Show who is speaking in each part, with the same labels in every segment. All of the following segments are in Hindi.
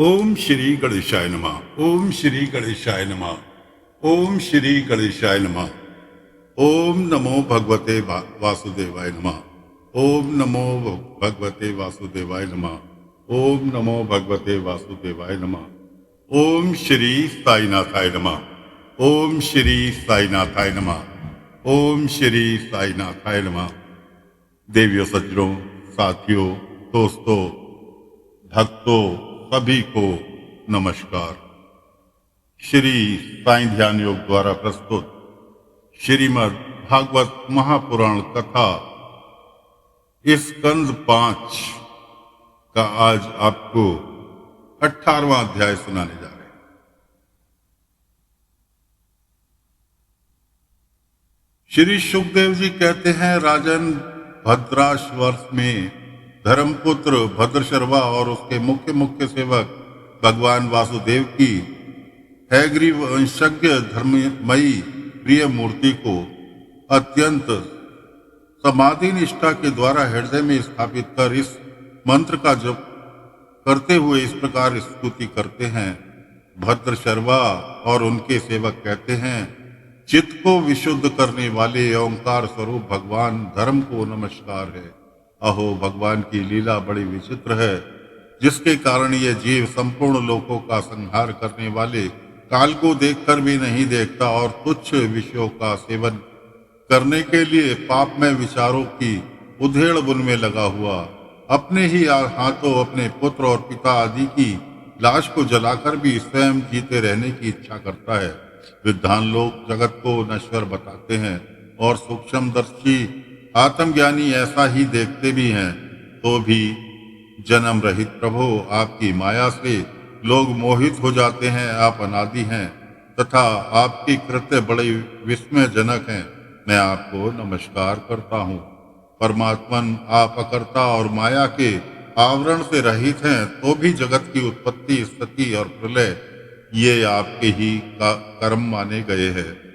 Speaker 1: ओम श्री गणेशाय नमः। ओम श्री गणेशाय नमः। ओम श्री गणेशाय नमः। ओम नमो भगवते वासुदेवाय नमः। ओम नमो भगवते वासुदेवाय नमः। ओम नमो भगवते वासुदेवाय नमः। ओम श्री साईनाथाय नमः। ओम श्री साईनाथाय नमः। ओम श्री साईनाथाय नमः। देवियों, सज्जनों, साथियों, दोस्तों, भक्तों, सभी को नमस्कार। श्री साईं ध्यान योग द्वारा प्रस्तुत श्रीमद् भागवत महापुराण कथा स्कंद 5 का आज आपको 18वां अध्याय सुनाने जा रहे हैं। श्री सुखदेव जी कहते हैं, राजन, भद्राश वर्ष में धर्मपुत्र भद्रशर्वा और उसके मुख्य मुख्य सेवक भगवान वासुदेव की हैग्रीव वंशज्ञ धर्ममयी प्रिय मूर्ति को अत्यंत समाधि निष्ठा के द्वारा हृदय में स्थापित कर इस मंत्र का जप करते हुए इस प्रकार स्तुति करते हैं। भद्रशर्वा और उनके सेवक कहते हैं, चित्त को विशुद्ध करने वाले ओंकार स्वरूप भगवान धर्म को नमस्कार है। अहो, भगवान की लीला बड़ी विचित्र है, जिसके कारण ये जीव संपूर्ण लोकों का संहार करने वाले काल को देखकर भी नहीं देखता और तुच्छ विषयों का सेवन करने के लिए पापमय विचारों की उधेड़-बुन में लगा हुआ अपने ही हाथों अपने पुत्र और पिता आदि की लाश को जलाकर भी स्वयं जीते रहने की इच्छा करता है। विद्वान लोग जगत को नश्वर बताते हैं और सूक्ष्मदर्शी आत्मज्ञानी ऐसा ही देखते भी हैं, तो भी जन्म रहित प्रभु, आपकी माया से लोग मोहित हो जाते हैं। आप अनादि हैं तथा आपकी कृत्य बड़े विस्मयजनक हैं। मैं आपको नमस्कार करता हूँ। परमात्मन, आप अकर्ता और माया के आवरण से रहित हैं, तो भी जगत की उत्पत्ति, स्थिति और प्रलय ये आपके ही कर्म माने गए हैं।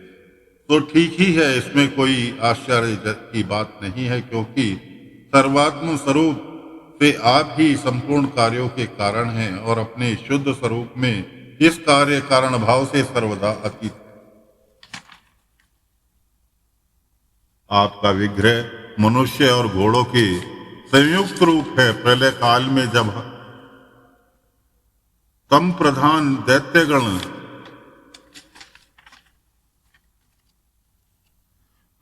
Speaker 1: तो ठीक ही है, इसमें कोई आश्चर्य की बात नहीं है, क्योंकि सर्वात्म स्वरूप से आप ही संपूर्ण कार्यों के कारण हैं और अपने शुद्ध स्वरूप में इस कार्य कारण भाव से सर्वदा अतीत है। आपका विग्रह मनुष्य और घोड़ों के संयुक्त रूप है। प्रलय काल में जब तम प्रधान दैत्यगण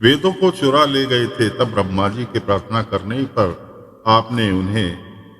Speaker 1: वेदों को चुरा ले गए थे, तब ब्रह्मा जी के प्रार्थना करने पर आपने उन्हें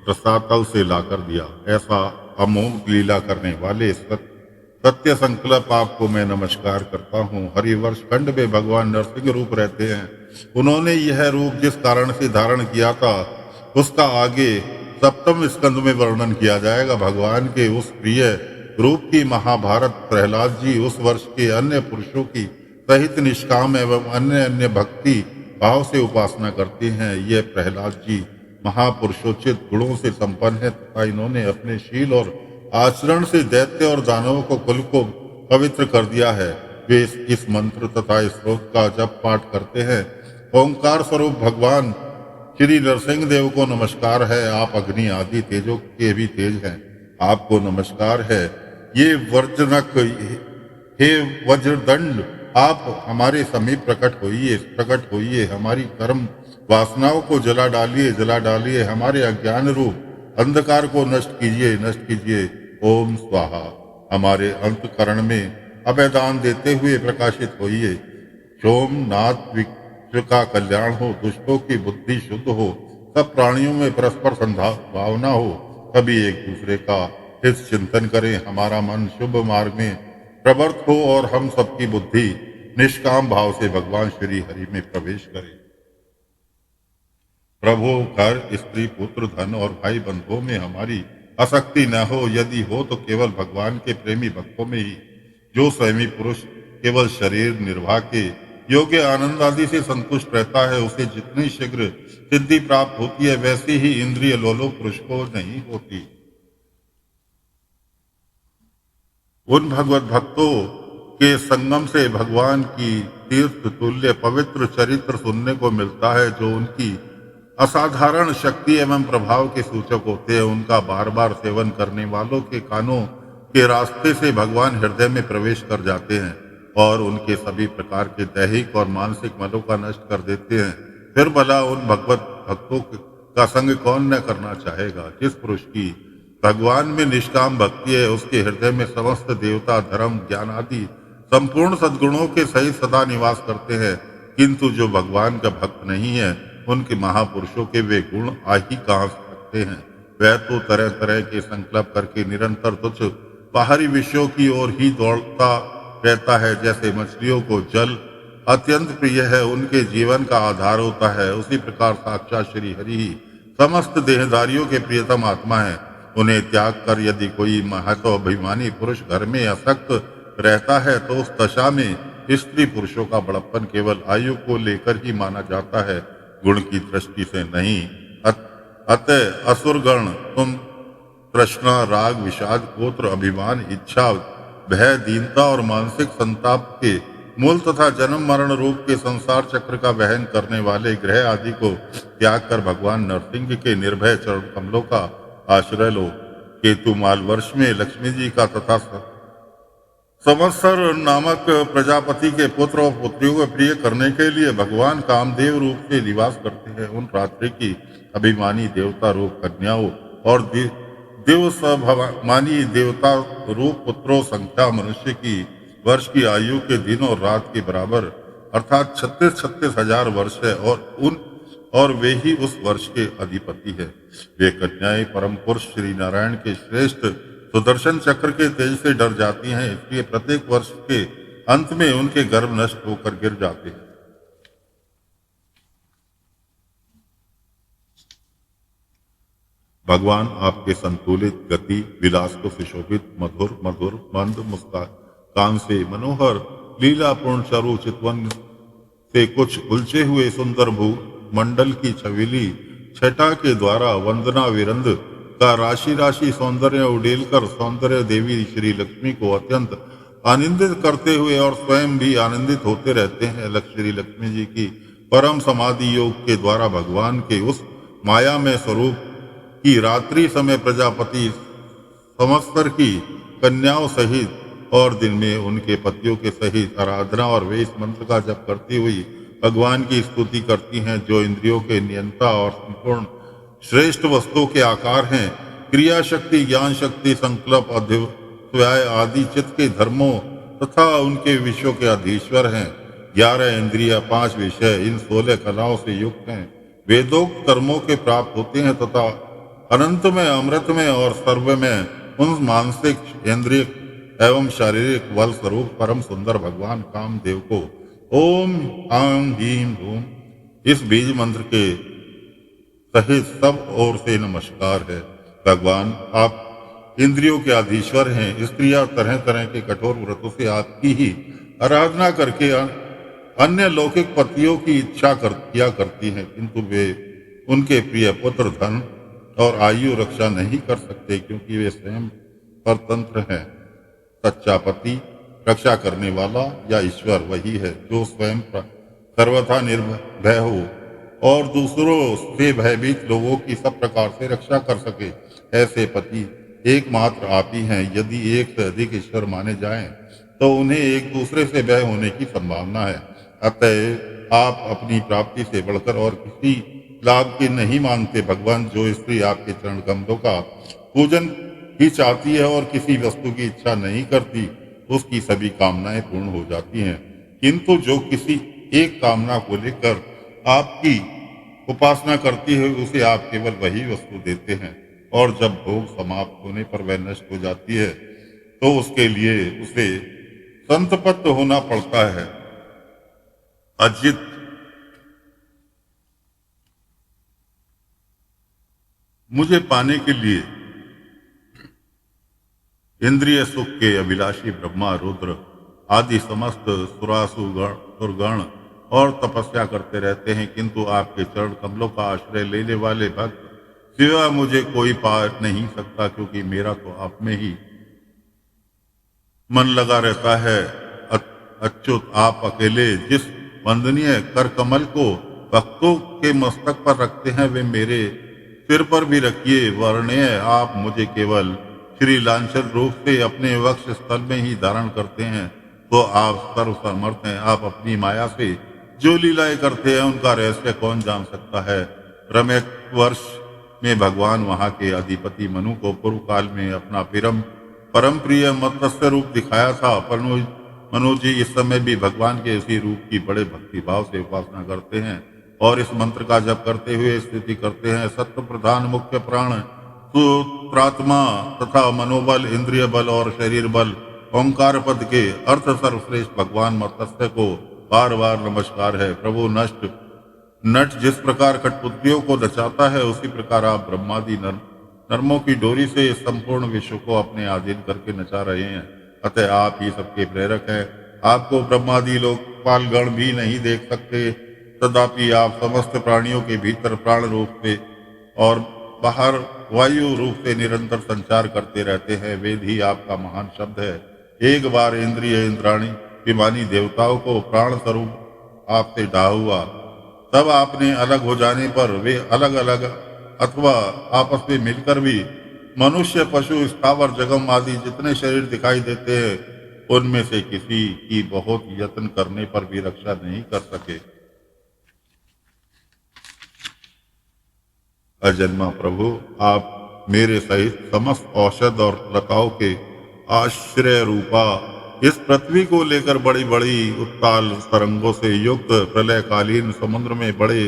Speaker 1: रसातल से लाकर दिया। ऐसा अमोघ लीला करने वाले सत्य संकल्प आपको मैं नमस्कार करता हूँ। हरिवर्ष खंड में भगवान नरसिंह रूप रहते हैं। उन्होंने यह रूप जिस कारण से धारण किया था, उसका आगे 7वें स्कंद में वर्णन किया जाएगा। भगवान के उस प्रिय रूप की महाभारत प्रहलाद जी उस वर्ष के अन्य पुरुषों की सहित निष्काम एवं अन्य अन्य भक्ति भाव से उपासना करते हैं। यह प्रहलाद जी महापुरुषोचित गुणों से संपन्न है तथा इन्होंने अपने शील और आचरण से दैत्य और दानवों को कुल को पवित्र कर दिया है। वे इस मंत्र तथा इस श्लोक का जप पाठ करते हैं। ओंकार स्वरूप भगवान श्री नरसिंह देव को नमस्कार है। आप अग्नि आदि तेजों के भी तेज हैं, आपको नमस्कार है। ये वर्जनक, हे वज्रदंड, आप हमारे समीप प्रकट होइए। हमारी कर्म वासनाओं को जला डालिए। हमारे अज्ञान रूप अंधकार को नष्ट कीजिए। ओम स्वाहा। हमारे अंतकरण में अभयदान देते हुए प्रकाशित होइए। सोमनाथ, विश्व का कल्याण हो, दुष्टों की बुद्धि शुद्ध हो, सब प्राणियों में परस्पर सद्भावना हो, सभी एक दूसरे का हित चिंतन करें। हमारा मन शुभ मार्ग में प्रवृत्त हो और हम सबकी बुद्धि निष्काम भाव से भगवान श्री हरि में प्रवेश करे। प्रभु, घर, स्त्री, पुत्र, धन और भाई बंधुओं में हमारी आसक्ति न हो। यदि हो तो केवल भगवान के प्रेमी भक्तों में ही। जो स्वयं पुरुष केवल शरीर निर्वाह के योग्य आनंद आदि से संतुष्ट रहता है, उसे जितनी शीघ्र सिद्धि प्राप्त होती है, वैसी ही इंद्रिय लोलुप पुरुष को नहीं होती। उन भगवत भक्तों के संगम से भगवान की तीर्थ तुल्य पवित्र चरित्र सुनने को मिलता है, जो उनकी असाधारण शक्ति एवं प्रभाव के सूचक होते हैं। उनका बार बार सेवन करने वालों के कानों के रास्ते से भगवान हृदय में प्रवेश कर जाते हैं और उनके सभी प्रकार के दैहिक और मानसिक मलों का नष्ट कर देते हैं। फिर भला उन भगवत भक्तों का संग कौन न करना चाहेगा। जिस पुरुष की भगवान में निष्काम भक्ति है, उसके हृदय में समस्त देवता, धर्म, ज्ञान आदि संपूर्ण सद्गुणों के सहित सदा निवास करते हैं। किंतु जो भगवान का भक्त नहीं है, उनके महापुरुषों के वे गुण आ ही कहाँ सकते हैं। वह तो तरह तरह के संकल्प करके निरंतर तुच्छ बाहरी विषयों की ओर ही दौड़ता रहता है। जैसे मछलियों को जल अत्यंत प्रिय है, उनके जीवन का आधार होता है, उसी प्रकार साक्षात श्री हरि ही समस्त देहधारियों के प्रियतम आत्मा है। उन्हें त्याग कर यदि कोई महत्वाभिमानी पुरुष घर में असक्त रहता है, तो उस दशा में स्त्री पुरुषों का बड़प्पन केवल आयु को लेकर ही माना जाता है, गुण की दृष्टि से नहीं। अतः असुरगण तुम तृष्णा, राग, विषाद, गोत्र, अभिमान, इच्छा, भय, दीनता और मानसिक संताप के मूल तथा जन्म मरण रूप के संसार चक्र का वहन करने वाले ग्रह आदि को त्याग कर भगवान नरसिंह के निर्भय चरण कमलों का आश्रय लो। केतुमाल वर्ष में लक्ष्मी जी का तथा संवत्सर नामक प्रजापति के पुत्र और पुत्रियों को प्रिय करने के लिए भगवान कामदेव रूप से निवास करते हैं। उन रात्रि की अभिमानी देवता रूप कन्याओं और दिवसमानी देवता रूप पुत्रों संख्या मनुष्य की वर्ष की आयु के दिन और रात के बराबर अर्थात 36 हजार वर्ष है और वे ही उस वर्ष के अधिपति है। वे कन्याएं परम पुरुष श्री नारायण के श्रेष्ठ सुदर्शन चक्र के तेज से डर जाती हैं, इसलिए प्रत्येक वर्ष के अंत में उनके गर्भ नष्ट होकर गिर जाते हैं। भगवान आपके संतुलित गति, विलास को सुशोभित मधुर मधुर मंद मुस्कान से, मनोहर लीलापूर्ण चारु चितवन से कुछ उलझे हुए सुंदर भू मंडल की छबीली छटा के द्वारा वंदना विरंद का राशि राशि सौंदर्य उड़ेलकर सौंदर्य देवी श्री लक्ष्मी को अत्यंत आनंदित करते हुए और स्वयं भी आनंदित होते रहते हैं। श्री लक्ष्मी जी की परम समाधि योग के द्वारा भगवान के उस माया में स्वरूप की रात्रि समय प्रजापति संवत्सर की कन्याओं सहित और दिन में उनके पतियों के सहित आराधना और वेश मंत्र का जप करती हुई भगवान की स्तुति करती हैं, जो इंद्रियों के नियंता और संपूर्ण श्रेष्ठ वस्तुओं के आकार हैं। क्रिया शक्ति, ज्ञान शक्ति, संकल्प, अध्याय आदि चित्त के धर्मों तथा उनके विषयों के अधीश्वर हैं। 11 इंद्रिया, 5 विषय, इन 16 कलाओं से युक्त हैं। वेदोक्त कर्मों के प्राप्त होते हैं तथा अनंत में, अमृत में और सर्व में उन मानसिक, इंद्रिय एवं शारीरिक बल स्वरूप परम सुंदर भगवान कामदेव को ओम आम ह्रीम धूम इस बीज मंत्र के सहित सब ओर से नमस्कार है। भगवान आप इंद्रियों के अधीश्वर हैं। स्त्रियां तरह तरह के कठोर व्रतों से आपकी ही आराधना करके अन्य लौकिक पतियों की इच्छा किया करती हैं, किंतु वे उनके प्रिय पुत्र, धन और आयु रक्षा नहीं कर सकते, क्योंकि वे स्वयं परतंत्र हैं। सच्चा पति, रक्षा करने वाला या ईश्वर वही है जो स्वयं सर्वथा निर्भय हो और दूसरों से भयभीत लोगों की सब प्रकार से रक्षा कर सके। ऐसे पति एकमात्र आप ही हैं। यदि एक से अधिक ईश्वर माने जाएं, तो उन्हें एक दूसरे से भय होने की संभावना है। अतः आप अपनी प्राप्ति से बढ़कर और किसी लाभ की नहीं मानते। भगवान, जो स्त्री आपके चरण कमलों का पूजन ही चाहती है और किसी वस्तु की इच्छा नहीं करती, उसकी सभी कामनाएं पूर्ण हो जाती हैं। किंतु जो किसी एक कामना को लेकर आपकी उपासना करती है, उसे आप केवल वही वस्तु देते हैं, और जब भोग समाप्त होने पर वह नष्ट हो जाती है, तो उसके लिए उसे संतप्त होना पड़ता है। अजित मुझे पाने के लिए इंद्रिय सुख के अभिलाषी ब्रह्मा, रुद्र आदि समस्त सुरगण और तपस्या करते रहते हैं, किंतु आपके चरण कमलों का आश्रय लेने वाले भक्त सिवा मुझे कोई पा नहीं सकता, क्योंकि मेरा तो आप में ही मन लगा रहता है। अच्युत, आप अकेले जिस वंदनीय कर कमल को भक्तों के मस्तक पर रखते हैं वे मेरे सिर पर भी रखिए, वर्ण्य आप मुझे केवल श्री लांछन रूप से अपने वक्ष स्थल में ही धारण करते हैं, तो आप सर्व समर्थ हैं। आप अपनी माया से जो लीलाएं करते हैं उनका रहस्य कौन जान सकता है। रम्यक वर्ष में भगवान वहां के अधिपति मनु को पूर्व काल में अपना परम प्रिय मत्स्य रूप दिखाया था। पर मनु जी इस समय भी भगवान के इसी रूप की बड़े भक्ति भाव से उपासना करते हैं और इस मंत्र का जप करते हुए स्तुति करते हैं। सत्व प्रधान मुख्य प्राण सूत्रात्मा तथा मनोबल, इंद्रिय बल और शरीर बल ओंकार पद के अर्थ सर्वश्रेष्ठ भगवान मत्स्य को बार बार नमस्कार है। प्रभु नट जिस प्रकार कठपुतलियों को नचाता है, उसी प्रकार आप ब्रह्मादि नर्मों की डोरी से संपूर्ण विश्व को अपने अधीन करके नचा रहे हैं। अतः आप ही सबके प्रेरक हैं। आपको ब्रह्मादि लोकपाल गण भी नहीं देख सकते, तथापि आप समस्त प्राणियों के भीतर प्राण रूप से और बाहर वायु रूप से निरंतर संचार करते रहते हैं। वेद ही आपका महान शब्द है। एक बार इंद्रिय इंद्राणी विमानी देवताओं को प्राण स्वरूप आपसे ढा हुआ, तब आपने अलग हो जाने पर वे अलग अलग अथवा आपस में मिलकर भी मनुष्य, पशु, स्थावर, जगम आदि जितने शरीर दिखाई देते हैं, उनमें से किसी की बहुत यत्न करने पर भी रक्षा नहीं कर सके। अजन्मा प्रभु, आप मेरे सहित समस्त औषध और लताओं के आश्रय रूपा इस पृथ्वी को लेकर बड़ी बड़ी उत्ताल तरंगों से युक्त प्रलयकालीन समुद्र में बड़े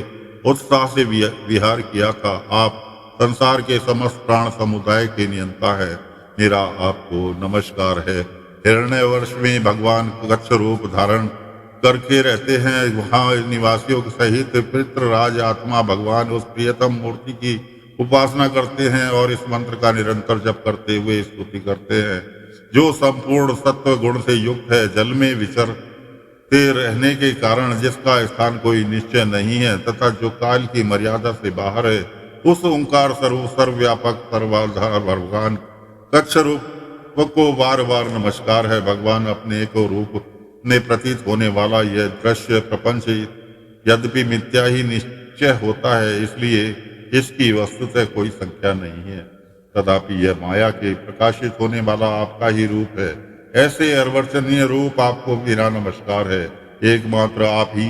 Speaker 1: उत्साह से विहार किया था। आप संसार के समस्त प्राण समुदाय के नियंता है। मेरा आपको नमस्कार है। हिरण्यवर्ष में भगवान कच्छ रूप धारण करके रहते हैं। वहाँ निवासियों के सहित पितृराज आत्मा भगवान उस प्रियतम मूर्ति की उपासना करते हैं और इस मंत्र का निरंतर जप करते हुए स्तुति करते हैं। जो संपूर्ण सत्व गुण से युक्त है, जल में विचरते रहने के कारण जिसका स्थान कोई निश्चय नहीं है तथा जो काल की मर्यादा से बाहर है, उस ओंकार सर्वव्यापक सर्वाधार भगवान कच्छ रूप को बार बार नमस्कार है। भगवान अपने एक रूप में प्रतीत होने वाला यह दृश्य प्रपंच यद्यपि मिथ्या ही निश्चय होता है, इसलिए इसकी वस्तुतः कोई संख्या नहीं है। तथापि यह माया के प्रकाशित होने वाला आपका ही रूप है। ऐसे अर्वचनीय रूप आपको मेरा नमस्कार है। एकमात्र आप ही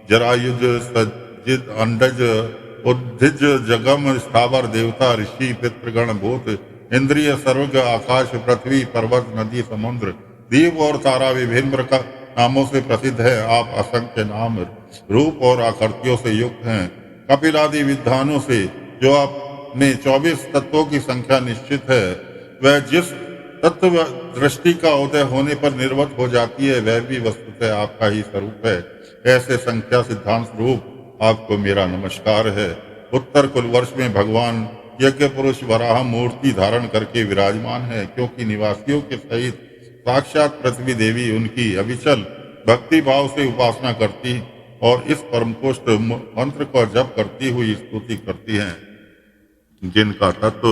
Speaker 1: जरायुज, सज्जित, अंडज, उद्धिज, जगम, स्थावर, देवता, ऋषि, पितृगण, भूत, इंद्रिय, सर्वग, आकाश, पृथ्वी, पर्वत, नदी, समुद्र, दीप और तारा विभिन्न नामों से प्रसिद्ध है। आप असंख्य नाम, रूप और आकृतियों से युक्त हैं। कपिल आदि विद्वानों से जो आप में 24 तत्वों की संख्या निश्चित है, वह जिस तत्व दृष्टि का उदय होने पर निर्वत हो जाती है, वह भी वस्तुतः आपका ही स्वरूप है। ऐसे संख्या सिद्धांत स्वरूप आपको मेरा नमस्कार है। उत्तर कुलवर्ष में भगवान यज्ञ पुरुष वराह मूर्ति धारण करके विराजमान है, क्योंकि निवासियों के सहित साक्षात पृथ्वी देवी उनकी अविचल भक्ति भाव से उपासना करती और इस परमपुष्ट मंत्र को जप करती हुई स्तुति करती हैं, जिनका तत्व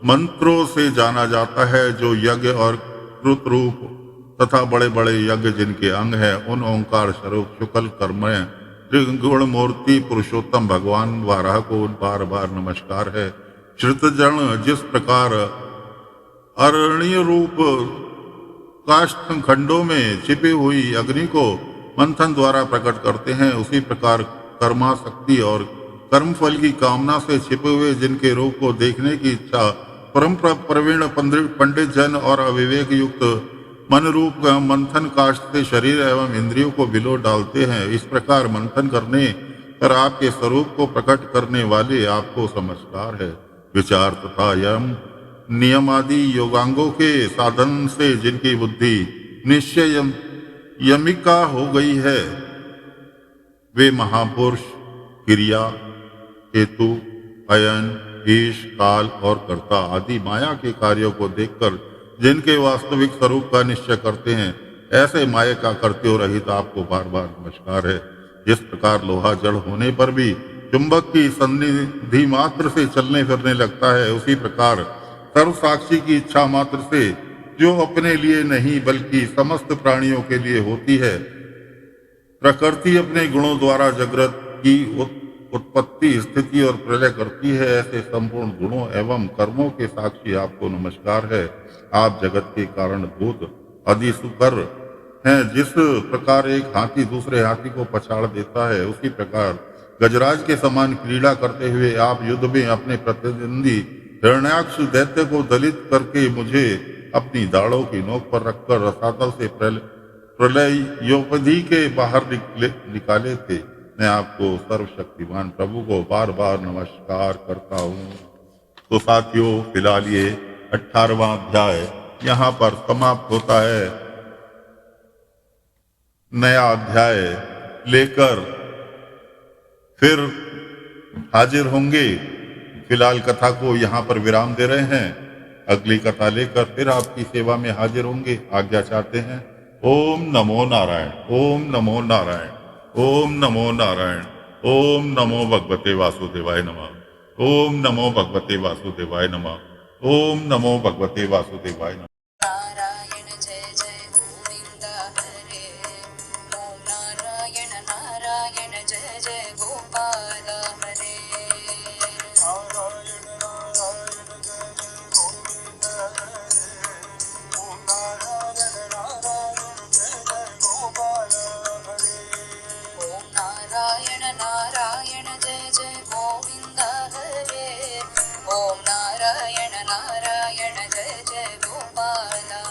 Speaker 1: मंत्रों से जाना जाता है, जो यज्ञ और कृत रूप तथा बड़े बड़े यज्ञ जिनके अंग है, उन ओंकार स्वरूप शुक्ल कर्मय त्रिगुण मूर्ति पुरुषोत्तम भगवान वाराह को बार बार नमस्कार है। श्रुतजन जिस प्रकार अरण्य रूप काष्ठ खंडों में छिपी हुई अग्नि को मंथन द्वारा प्रकट करते हैं, उसी प्रकार कर्माशक्ति और कर्मफल की कामना से छिपे हुए जिनके रूप को देखने की इच्छा परम प्रवीण पंडित जन और अविवेक युक्त मन रूप मंथन काष्ठ से शरीर एवं इंद्रियों को बिलो डालते हैं। इस प्रकार मंथन करने पर आपके स्वरूप को प्रकट करने वाले आपको नमस्कार है। विचार तथा नियम आदि योगांगों के साधन से जिनकी बुद्धि निश्चय यमिका हो गई है, वे महापुरुष क्रिया, हेतु, अयन, ईश, काल और कर्ता आदि माया के कार्यों को देखकर जिनके वास्तविक स्वरूप का निश्चय करते हैं, ऐसे माया का कर्त्यों रहित आपको बार बार नमस्कार है। जिस प्रकार लोहा जड़ होने पर भी चुंबक की सन्निधि मात्र से चलने फिरने लगता है, उसी प्रकार सर्व साक्षी की इच्छा मात्र से जो अपने लिए नहीं बल्कि समस्त प्राणियों के लिए होती है, प्रकृति अपने गुणों द्वारा की उत्पत्ति, स्थिति और प्रलय करती है, ऐसे संपूर्ण गुणों एवं कर्मों के साक्षी आपको नमस्कार है। आप जगत के कारणभूत अधिसुकर हैं। जिस प्रकार एक हाथी दूसरे हाथी को पछाड़ देता है, उसी प्रकार गजराज के समान क्रीड़ा करते हुए आप युद्ध में अपने प्रतिद्वंदी हिरण्याक्ष दैत्य को दलित करके मुझे अपनी दाढ़ों की नोक पर रखकर रसातल से प्रलयोपधि के बाहर निकाले थे। मैं आपको सर्वशक्तिमान प्रभु को बार बार नमस्कार करता हूँ। तो साथियों, फिलहाल ये 18वां अध्याय यहाँ पर समाप्त होता है। नया अध्याय लेकर फिर हाजिर होंगे। फिलहाल कथा को यहाँ पर विराम दे रहे हैं। अगली कथा लेकर फिर आपकी सेवा में हाजिर होंगे। आज्ञा चाहते हैं। ओम नमो नारायण, ओम नमो नारायण, ओम नमो नारायण, ओम नमो भगवते वासुदेवाय नमः, ओम नमो भगवते वासुदेवाय नमः, ओम नमो भगवते वासुदेवाय नमः।
Speaker 2: नारायण जय जय गोविंद हरे, ओम नारायण नारायण जय जय गोपाल हरे। नारायण नारायण जय जय गोविंद हरे, ओम नारायण नारायण जय जय गोपाल हरे। ओम नारायण नारायण जय जय गोविंद हरे, ओम नारायण नारायण जय जय गोपाल